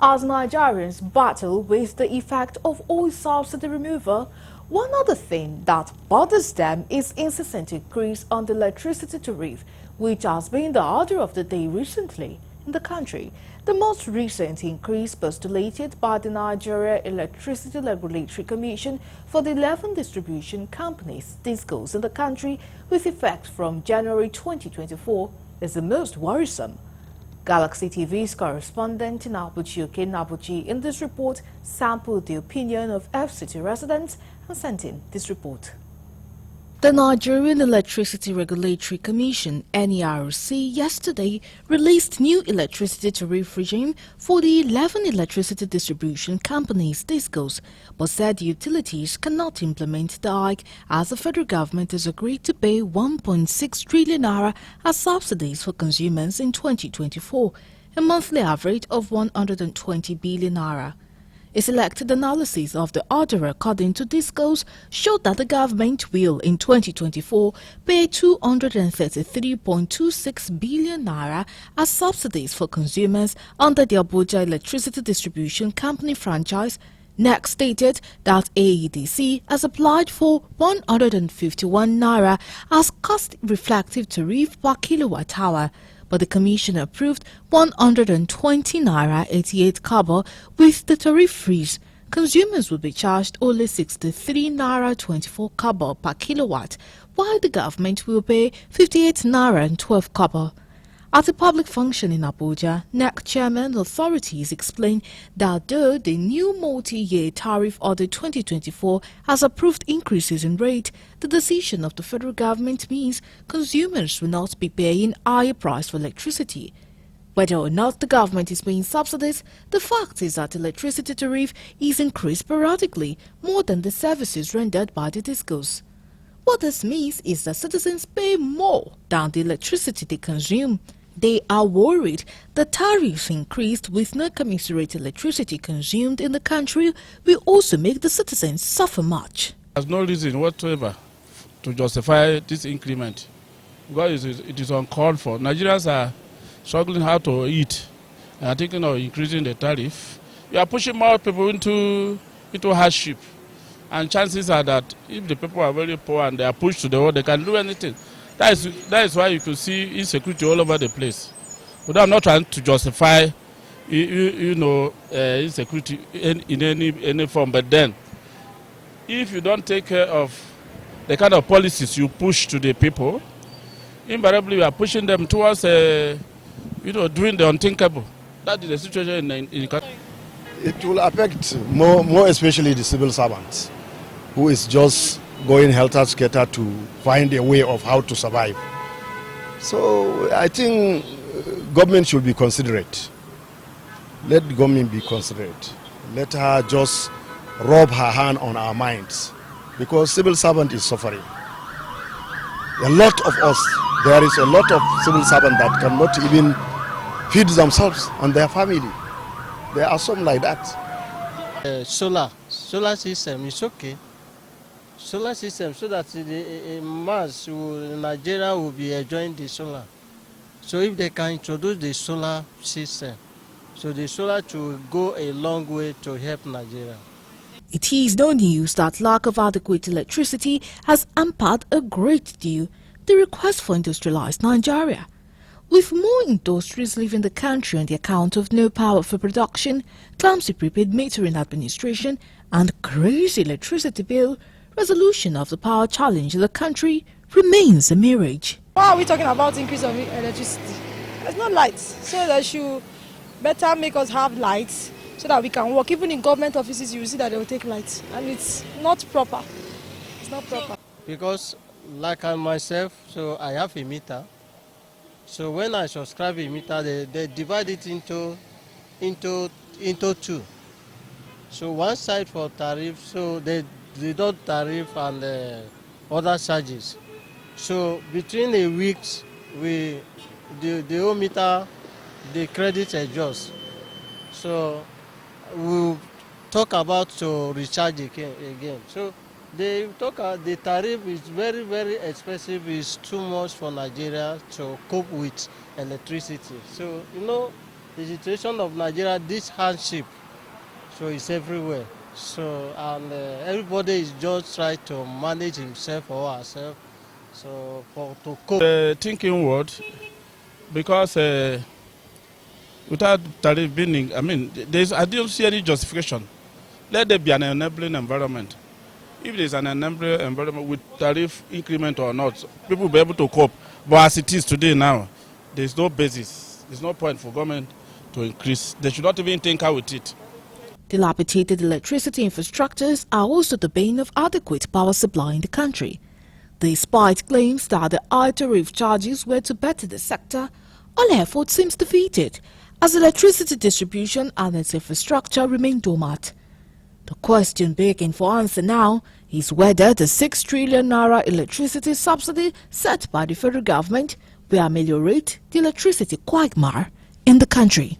As Nigerians battle with the effect of oil subsidy removal, one other thing that bothers them is incessant increase on the electricity tariff, which has been the order of the day recently in the country. The most recent increase postulated by the Nigeria Electricity Regulatory Commission for the 11 distribution companies DISCOs in the country with effect from January 2024 is the most worrisome. Galaxy TV's correspondent Nabuchi Nabuchi in this report sampled the opinion of FCT residents and sent in this report. The Nigerian Electricity Regulatory Commission (NERC) yesterday released new electricity tariff regime for the 11 electricity distribution companies DISCOs, but said utilities cannot implement the hike as the federal government has agreed to pay 1.6 trillion naira as subsidies for consumers in 2024, a monthly average of 120 billion naira. A selected analysis of the order according to DISCOs showed that the government will in 2024 pay 233.26 billion naira as subsidies for consumers under the Abuja Electricity Distribution Company franchise. Next stated that AEDC has applied for 151 naira as cost-reflective tariff per kilowatt hour, but the Commission approved 120 naira 88 kobo with the tariff freeze. Consumers will be charged only 63 naira 24 kobo per kilowatt, while the government will pay 58 naira and 12 kobo. At a public function in Abuja, NEC chairman authorities explained that though the new multi-year tariff order 2024 has approved increases in rate, the decision of the federal government means consumers will not be paying higher price for electricity. Whether or not the government is paying subsidies, the fact is that electricity tariff is increased sporadically more than the services rendered by the DISCOs. What this means is that citizens pay more than the electricity they consume. They are worried the tariffs increased with no commensurate electricity consumed in the country will also make the citizens suffer much. There's no reason whatsoever to justify this increment because it is uncalled for. Nigerians are struggling how to eat and are thinking of increasing the tariff. You are pushing more people into hardship, and chances are that if the people are very poor and they are pushed to the wall, they can do anything. That is why you could see insecurity all over the place. But I'm not trying to justify, insecurity in any form. But then, if you don't take care of the kind of policies you push to the people, invariably you are pushing them towards, doing the unthinkable. That is the situation in the country. It will affect more especially the civil servants, who is just going helter-skelter to find a way of how to survive. So I think government should be considerate. Let the government be considerate. Let her just rub her hand on our minds, because civil servant is suffering. A lot of us, there is a lot of civil servants that cannot even feed themselves and their family. There are some like that. Solar system is okay. Solar system, so that the mass in Nigeria will be enjoying the solar. So if they can introduce the solar system, so the solar will go a long way to help Nigeria. It is no news that lack of adequate electricity has hampered a great deal the request for industrialized Nigeria. With more industries leaving the country on the account of no power for production, clumsy prepaid metering administration, and crazy electricity bill, resolution of the power challenge in the country remains a mirage. Why are we talking about increase of electricity? There's no lights, so they should better make us have lights so that we can work. Even in government offices, you will see that they will take lights, and it's not proper. It's not proper. Because like I myself, so I have a meter. So when I subscribe a meter, they divide it into two. So one side for tariff, so they deduct tariff and other charges. So between a week, the whole meter, the credit adjust. So we'll talk about to recharge again. So the tariff is very, very expensive. It's too much for Nigeria to cope with electricity. So, the situation of Nigeria, this hardship, so it's everywhere. So, and everybody is just trying to manage himself or herself, so to cope. Thinking word, because without tariff being, I don't see any justification. Let there be an enabling environment. If there's an enabling environment with tariff increment or not, people will be able to cope. But as it is today now, there's no basis. There's no point for government to increase. They should not even tinker with it. Dilapidated electricity infrastructures are also the bane of adequate power supply in the country. Despite claims that the high tariff charges were to better the sector, all effort seems defeated as electricity distribution and its infrastructure remain dormant. The question begging for answer now is whether the 6 trillion naira electricity subsidy set by the federal government will ameliorate the electricity quagmire in the country.